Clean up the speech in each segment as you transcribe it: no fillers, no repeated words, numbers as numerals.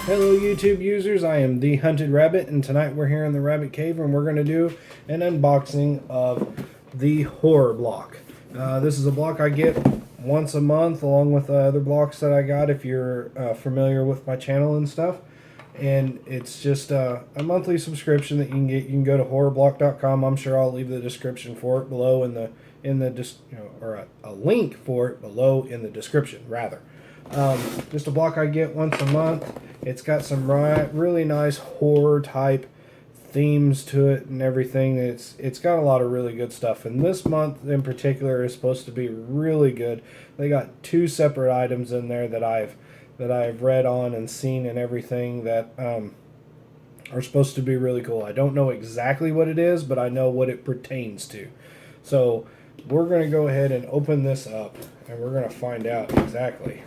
Hello YouTube users, I am the Hunted Rabbit, and tonight we're here in the Rabbit Cave and we're going to do an unboxing of the horror block. This is a block I get once a month along with other blocks that I got if you're familiar with my channel and stuff. And it's just a monthly subscription that you can get. You can go to horrorblock.com. I'm sure I'll leave the description for it below or a link for it below in the description rather. Just a block I get once a month. It's got some really nice horror type themes to it and everything. It's got a lot of really good stuff. And this month in particular is supposed to be really good. They got two separate items in there that I've read on and seen and everything that are supposed to be really cool. I don't know exactly what it is, but I know what it pertains to. So we're going to go ahead and open this up and we're going to find out exactly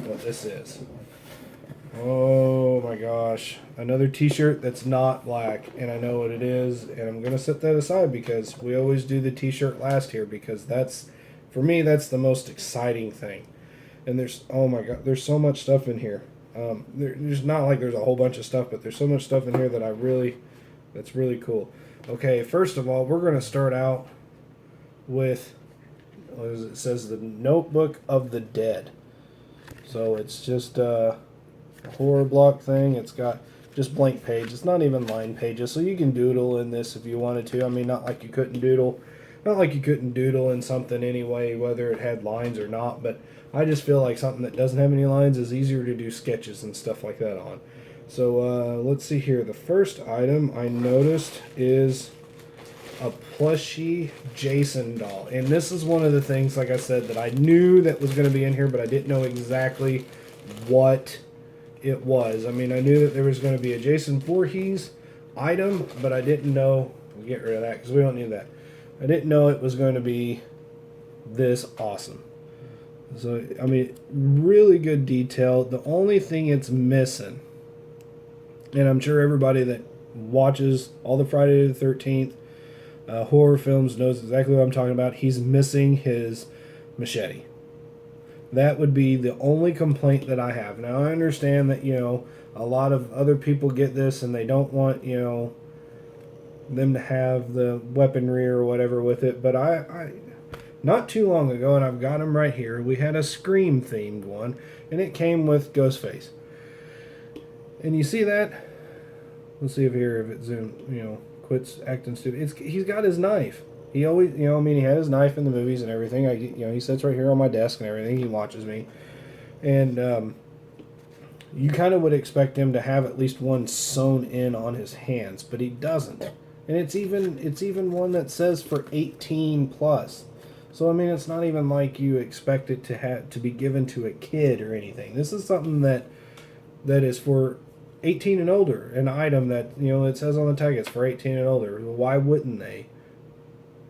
what this is. Oh my gosh, another t-shirt that's not black, and I know what it is, and I'm going to set that aside because we always do the t-shirt last here because that's, for me, that's the most exciting thing. And there's, oh my god, there's so much stuff in here. There's not like there's a whole bunch of stuff, but there's so much stuff in here that that's really cool. Okay, first of all, we're going to start out with, as it says, the Notebook of the Dead. So it's just a horror block thing. It's got just blank page. It's not even line pages, so you can doodle in this if you wanted to. I mean, not like you couldn't doodle in something anyway, whether it had lines or not, but I just feel like something that doesn't have any lines is easier to do sketches and stuff like that on. So let's see here. The first item I noticed is a plushie Jason doll, and this is one of the things, like I said, that I knew that was going to be in here, but I didn't know exactly what it was. I mean, I knew that there was going to be a Jason Voorhees item, but I didn't know. We'll get rid of that because we don't need that. I didn't know it was going to be this awesome. So, I mean, really good detail. The only thing it's missing, and I'm sure everybody that watches all the Friday the 13th horror films knows exactly what I'm talking about. He's missing his machete. That would be the only complaint that I have. Now, I understand that, a lot of other people get this and they don't want, them to have the weaponry or whatever with it, but I not too long ago, and I've got them right here, we had a Scream themed one, and it came with Ghostface. And you see that? Let's see if it zoom, quits acting stupid. He's got his knife. He always, he had his knife in the movies and everything. He sits right here on my desk and everything. He watches me, and you kind of would expect him to have at least one sewn in on his hands, but he doesn't. And it's even one that says for 18 plus. So I mean, it's not even like you expect it to be given to a kid or anything. This is something that is for 18 and older. An item that it says on the tag it's for 18 and older. Why wouldn't they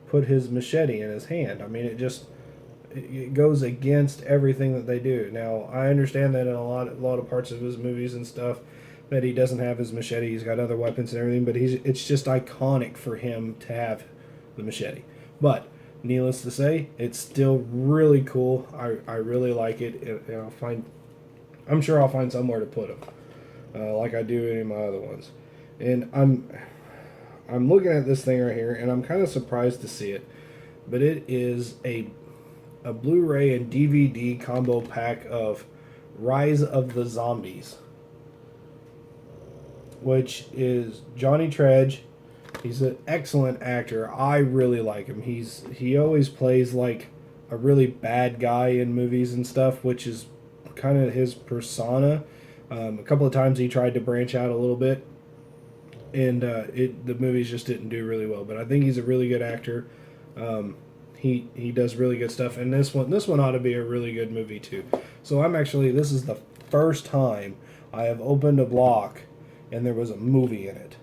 put his machete in his hand? I mean, it goes against everything that they do. Now, I understand that in a lot of parts of his movies and stuff that he doesn't have his machete. He's got other weapons and everything, but it's just iconic for him to have the machete. But needless to say, it's still really cool. I really like it. I'm sure I'll find somewhere to put him, like I do in my other ones. And I'm looking at this thing right here, and I'm kind of surprised to see it, but it is a Blu-ray and DVD combo pack of Rise of the Zombies, which is Johnny Trege. He's an excellent actor. I really like him. He always plays like a really bad guy in movies and stuff, which is kind of his persona. A couple of times he tried to branch out a little bit, and the movies just didn't do really well. But I think he's a really good actor. He does really good stuff, and this one ought to be a really good movie too. So this is the first time I have opened a block and there was a movie in it.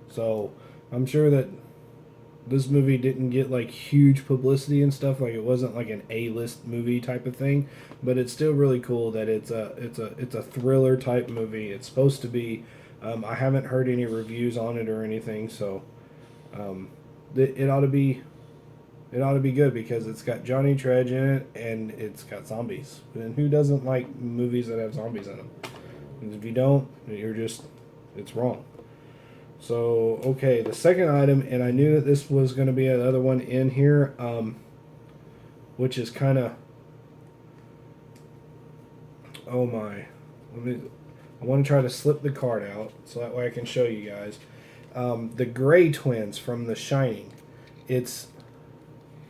So I'm sure that this movie didn't get like huge publicity and stuff. Like, it wasn't like an A-list movie type of thing, but it's still really cool that it's a thriller type movie. It's supposed to be. I haven't heard any reviews on it or anything, so it ought to be good because it's got Johnny Trege in it and it's got zombies. And who doesn't like movies that have zombies in them? And if you don't, it's wrong. So, okay, the second item, and I knew that this was going to be another one in here, which is kind of, oh my, I want to try to slip the card out so that way I can show you guys. The Grey Twins from The Shining. It's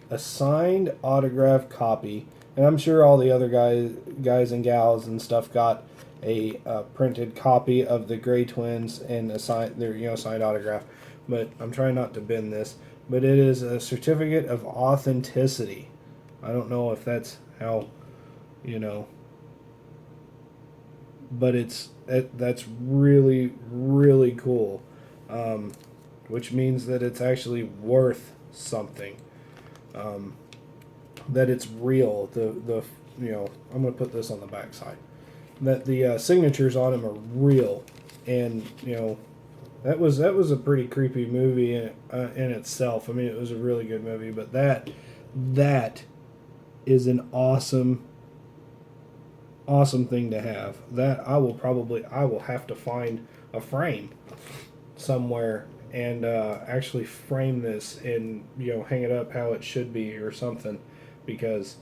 a signed autographed copy, and I'm sure all the other guys and gals and stuff got a printed copy of the Grey Twins and a signed autograph. But I'm trying not to bend this. But it is a certificate of authenticity. I don't know if that's how, but that's really, really cool, which means that it's actually worth something, that it's real. I'm going to put this on the back side, that the signatures on them are real, and that was a pretty creepy movie in itself. I mean, it was a really good movie, but that is an awesome thing to have. That I will have to find a frame somewhere and actually frame this and hang it up how it should be or something, because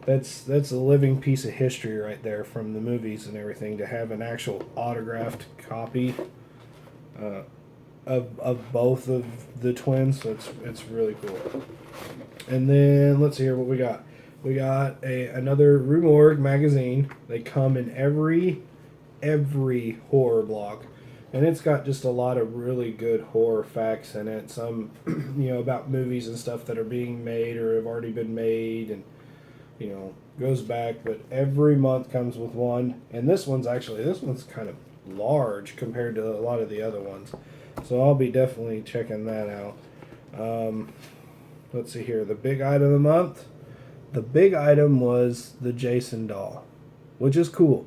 that's a living piece of history right there from the movies and everything, to have an actual autographed copy of both of the twins. So it's really cool. And then let's see here what we got. We got another Rue Morgue magazine. They come in every horror block, and it's got just a lot of really good horror facts in it. Some about movies and stuff that are being made or have already been made, and goes back. But every month comes with one, and this one's kind of large compared to a lot of the other ones. So I'll be definitely checking that out. Let's see here. The big item of the month. The big item was the Jason doll, which is cool.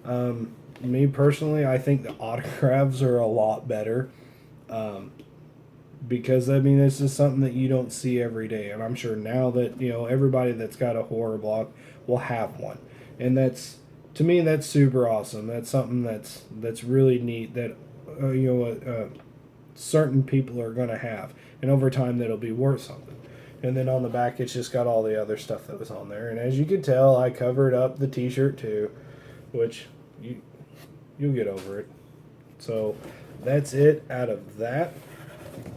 Me personally, I think the autographs are a lot better, because this is something that you don't see every day, and I'm sure now that everybody that's got a horror block will have one, and to me that's super awesome. That's something that's really neat that certain people are going to have, and over time that'll be worth something. And then on the back, it's just got all the other stuff that was on there. And as you can tell, I covered up the T-shirt too, which you'll get over it. So that's it out of that.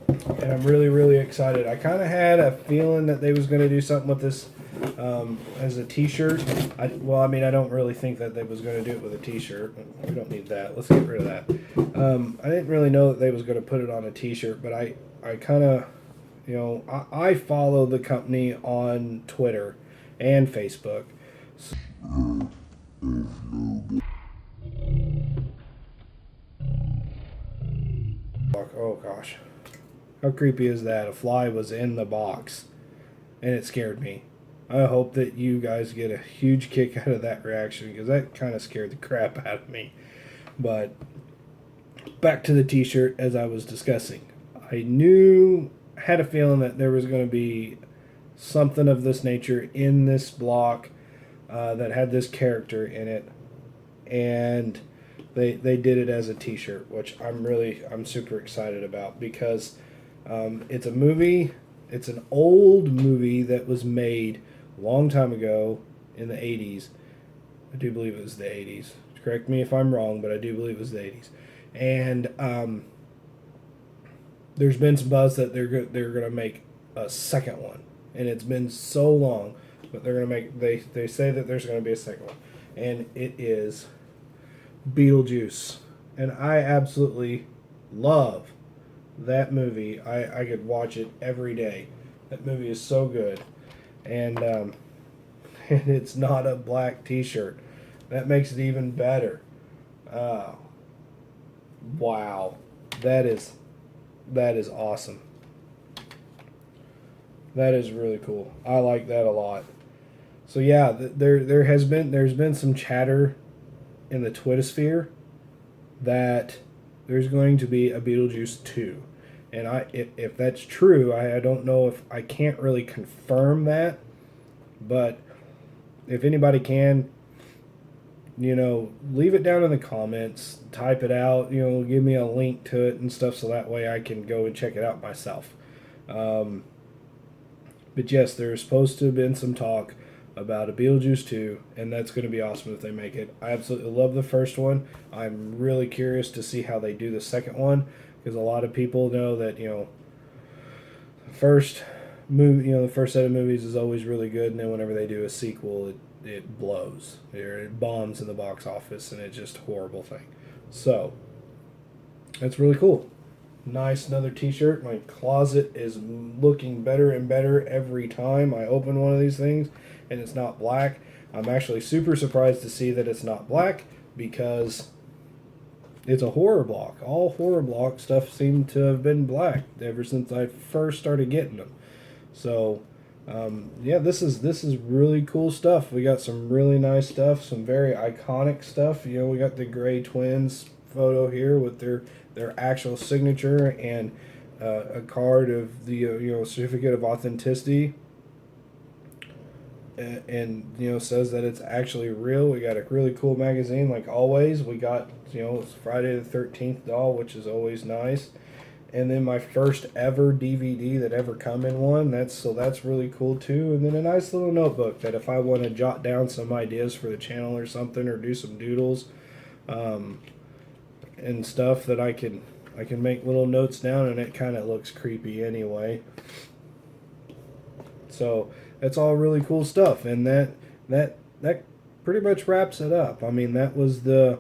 And I'm really, really excited. I kind of had a feeling that they was going to do something with this as a T-shirt. I don't really think that they was going to do it with a T-shirt. We don't need that. Let's get rid of that. I didn't really know that they was going to put it on a T-shirt, but I kind of... I follow the company on Twitter and Facebook. Oh gosh. How creepy is that? A fly was in the box and it scared me. I hope that you guys get a huge kick out of that reaction, because that kind of scared the crap out of me. But back to the T-shirt, as I was discussing. Had a feeling that there was going to be something of this nature in this block that had this character in it, and they did it as a T-shirt, which I'm super excited about, because it's a movie. It's an old movie that was made a long time ago in the 80s. I do believe it was the 80s. Correct me if I'm wrong, but I do believe it was the 80s. And there's been some buzz that they're going to make a second one, and it's been so long, but they're going to make. They say that there's going to be a second one, and it is Beetlejuice, and I absolutely love that movie. I could watch it every day. That movie is so good, and and it's not a black T-shirt. That makes it even better. Wow, that is awesome. That is really cool. I like that a lot. So yeah, there's been some chatter in the Twittersphere that there's going to be a Beetlejuice 2. And if that's true, I don't know, if I can't really confirm that, but if anybody can, you know, leave it down in the comments, type it out, you know, give me a link to it and stuff so that way I can go and check it out myself. Um, but yes, there's supposed to have been some talk about a Beetlejuice 2, and that's going to be awesome if they make it. I absolutely love the first one. I'm really curious to see how they do the second one, because a lot of people know that, you know, the first movie, you know, the first set of movies is always really good, and then whenever they do a sequel, it blows, or it bombs in the box office, and it's just a horrible thing. So that's really cool. Nice, another t-shirt. My closet is looking better and better every time I open one of these things, and it's not black. I'm actually super surprised to see that it's not black, because it's a horror block. All horror block stuff seemed to have been black ever since I first started getting them. So yeah, this is really cool stuff. We got some really nice stuff, some very iconic stuff. You know, we got the Gray Twins photo here with their actual signature, and a card of the you know, certificate of authenticity, and you know, says that it's actually real. We got a really cool magazine, like always. We got, you know, it's Friday the 13th doll, which is always nice. And then my first ever DVD that ever come in one. That's really cool too. And then a nice little notebook that if I want to jot down some ideas for the channel or something, or do some doodles, and stuff, that I can make little notes down, and it kind of looks creepy anyway. So that's all really cool stuff, and that pretty much wraps it up. I mean, that was the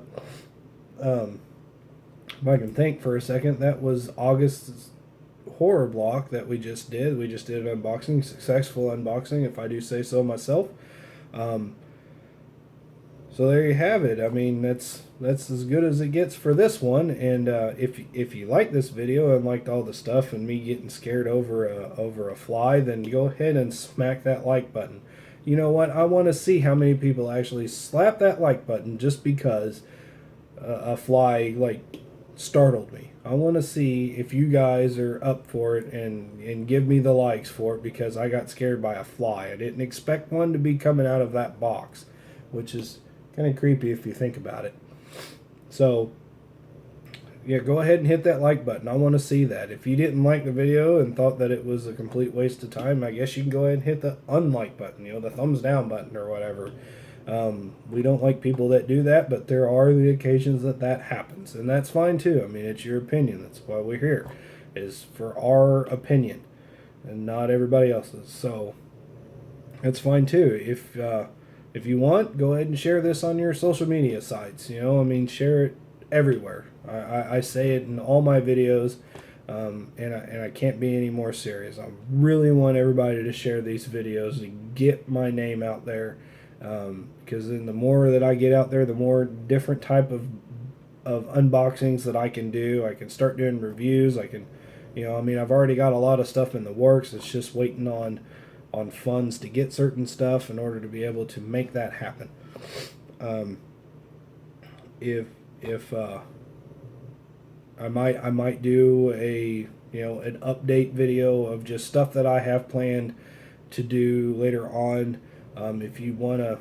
if I can think for a second, that was August's horror block that we just did. We just did an unboxing, successful unboxing, if I do say so myself. So there you have it. I mean, that's as good as it gets for this one. And if you like this video and liked all the stuff and me getting scared over a fly, then go ahead and smack that like button. You know what? I want to see how many people actually slap that like button just because a fly like startled me. I want to see if you guys are up for it, and give me the likes for it, because I got scared by a fly. I didn't expect one to be coming out of that box, which is kind of creepy if you think about it. So yeah, go ahead and hit that like button. I want to see that. If you didn't like the video and thought that it was a complete waste of time, I guess you can go ahead and hit the unlike button, you know, the thumbs down button or whatever. We don't like people that do that, but there are the occasions that happens, and that's fine too. I mean, it's your opinion. That's why we're here, is for our opinion, and not everybody else's. So that's fine too. If you want, go ahead and share this on your social media sites. You know, I mean, share it everywhere. I say it in all my videos, and I can't be any more serious. I really want everybody to share these videos to get my name out there. Because then the more that I get out there, the more different type of unboxings that I can do. I can start doing reviews. I can, you know, I mean, I've already got a lot of stuff in the works. It's just waiting on funds to get certain stuff in order to be able to make that happen. If I might do a, you know, an update video of just stuff that I have planned to do later on. If you wanna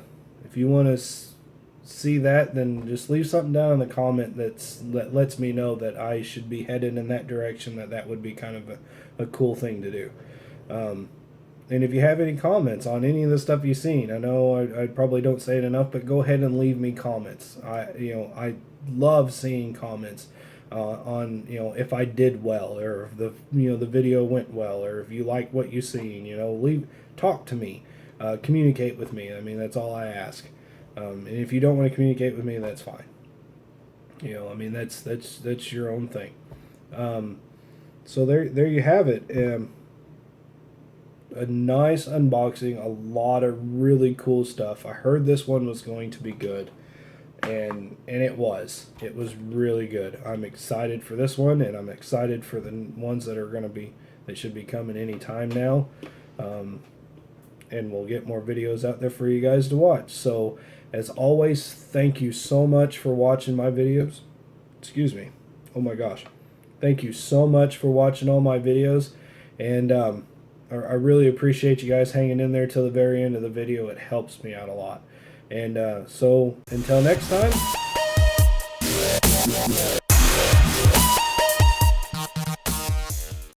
see that, then just leave something down in the comment that lets me know that I should be headed in that direction. That would be kind of a cool thing to do. And if you have any comments on any of the stuff you've seen, I know I probably don't say it enough, but go ahead and leave me comments. I love seeing comments on, you know, if I did well, or if the video went well, or if you like what you've seen. You know, talk to me. Communicate with me. I mean, that's all I ask. And if you don't want to communicate with me, that's fine. You know, I mean, that's your own thing. So there you have it. A nice unboxing, a lot of really cool stuff. I heard this one was going to be good, and it was. It was really good. I'm excited for this one, and I'm excited for the ones that should be coming any time now. And we'll get more videos out there for you guys to watch. So, as always, thank you so much for watching my videos. Excuse me. Oh my gosh. Thank you so much for watching all my videos. And I really appreciate you guys hanging in there till the very end of the video. It helps me out a lot. And so until next time.